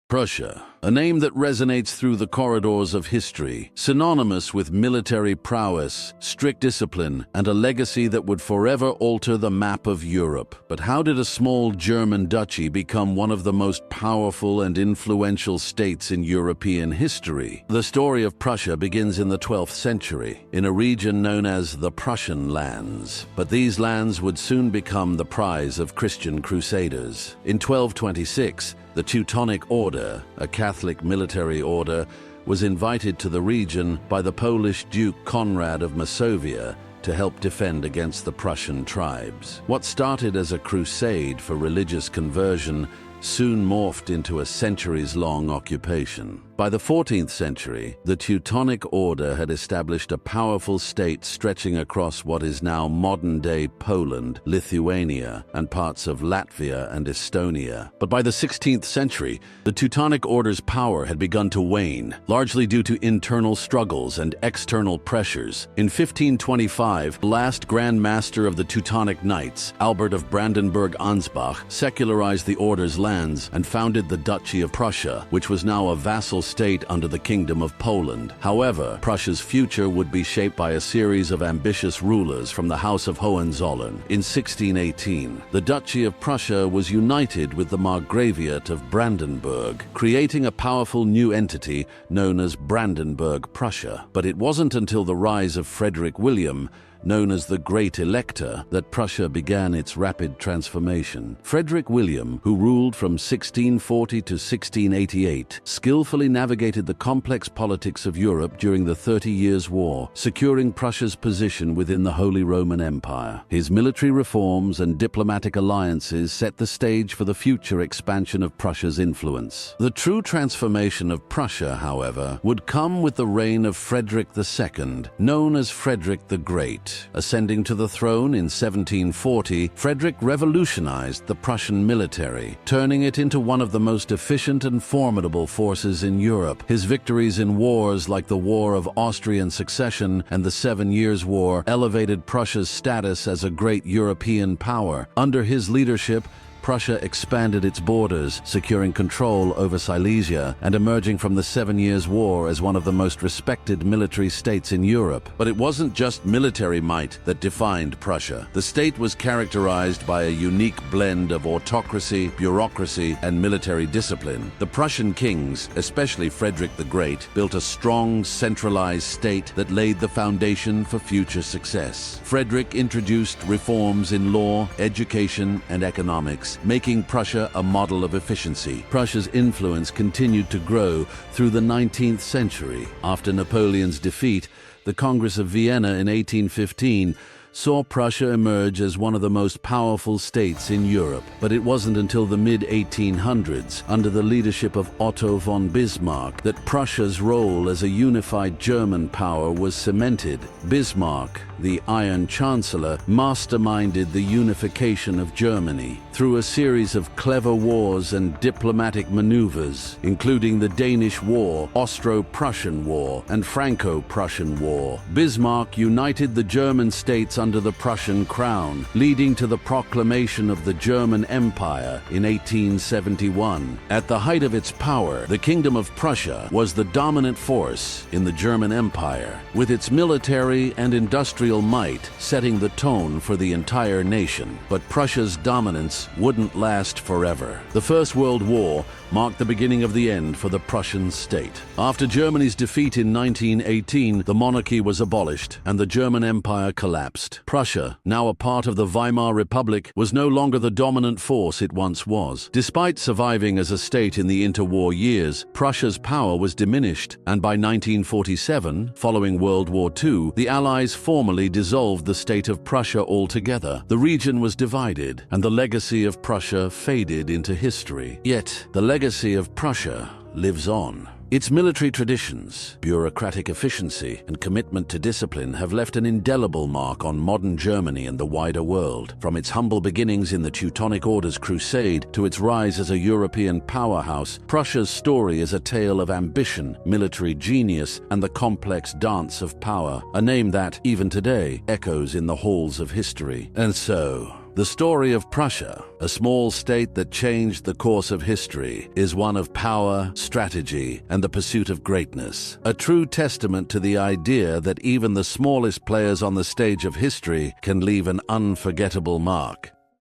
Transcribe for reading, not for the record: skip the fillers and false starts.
Prussia, a name that resonates through the corridors of history, synonymous with military prowess, strict discipline, and a legacy that would forever alter the map of Europe. But how did a small German duchy become one of the most powerful and influential states in European history? The story of Prussia begins in the 12th century, in a region known as the Prussian lands. But these lands would soon become the prize of Christian crusaders. In 1226, the Teutonic Order, a Catholic military order, was invited to the region by the Polish Duke Conrad of Masovia to help defend against the Prussian tribes. What started as a crusade for religious conversion soon morphed into a centuries-long occupation. By the 14th century, the Teutonic Order had established a powerful state stretching across what is now modern-day Poland, Lithuania, and parts of Latvia and Estonia. But by the 16th century, the Teutonic Order's power had begun to wane, largely due to internal struggles and external pressures. In 1525, the last Grand Master of the Teutonic Knights, Albert of Brandenburg-Ansbach, secularized the Order's lands and founded the Duchy of Prussia, which was now a vassal state under the Kingdom of Poland. However, Prussia's future would be shaped by a series of ambitious rulers from the House of Hohenzollern. In 1618, the Duchy of Prussia was united with the Margraviate of Brandenburg, creating a powerful new entity known as Brandenburg-Prussia. But it wasn't until the rise of Frederick William, known as the Great Elector, that Prussia began its rapid transformation. Frederick William, who ruled from 1640 to 1688, skillfully navigated the complex politics of Europe during the 30 Years' War, securing Prussia's position within the Holy Roman Empire. His military reforms and diplomatic alliances set the stage for the future expansion of Prussia's influence. The true transformation of Prussia, however, would come with the reign of Frederick II, known as Frederick the Great. Ascending to the throne in 1740, Frederick revolutionized the Prussian military, turning it into one of the most efficient and formidable forces in Europe. His victories in wars like the War of Austrian Succession and the 7 Years' War elevated Prussia's status as a great European power. Under his leadership, Prussia expanded its borders, securing control over Silesia and emerging from the 7 Years' War as one of the most respected military states in Europe. But it wasn't just military might that defined Prussia. The state was characterized by a unique blend of autocracy, bureaucracy, and military discipline. The Prussian kings, especially Frederick the Great, built a strong, centralized state that laid the foundation for future success. Frederick introduced reforms in law, education, and economics, making Prussia a model of efficiency. Prussia's influence continued to grow through the 19th century. After Napoleon's defeat, the Congress of Vienna in 1815 saw Prussia emerge as one of the most powerful states in Europe. But it wasn't until the mid-1800s, under the leadership of Otto von Bismarck, that Prussia's role as a unified German power was cemented. Bismarck, the Iron Chancellor, masterminded the unification of Germany through a series of clever wars and diplomatic maneuvers, including the Danish War, Austro-Prussian War, and Franco-Prussian War. Bismarck united the German states under the Prussian crown, leading to the proclamation of the German Empire in 1871. At the height of its power, the Kingdom of Prussia was the dominant force in the German Empire, with its military and industrial might setting the tone for the entire nation. But Prussia's dominance wouldn't last forever. The First World War marked the beginning of the end for the Prussian state. After Germany's defeat in 1918, the monarchy was abolished and the German Empire collapsed. Prussia, now a part of the Weimar Republic, was no longer the dominant force it once was. Despite surviving as a state in the interwar years, Prussia's power was diminished, and by 1947, following World War II, the Allies formally dissolved the state of Prussia altogether. The region was divided, and the legacy of Prussia faded into history. Yet, the legacy of Prussia lives on. Its military traditions, bureaucratic efficiency, and commitment to discipline have left an indelible mark on modern Germany and the wider world. From its humble beginnings in the Teutonic Order's crusade to its rise as a European powerhouse, Prussia's story is a tale of ambition, military genius, and the complex dance of power, a name that, even today, echoes in the halls of history. And so, The story of Prussia, a small state that changed the course of history, is one of power, strategy, and the pursuit of greatness. A true testament to the idea that even the smallest players on the stage of history can leave an unforgettable mark.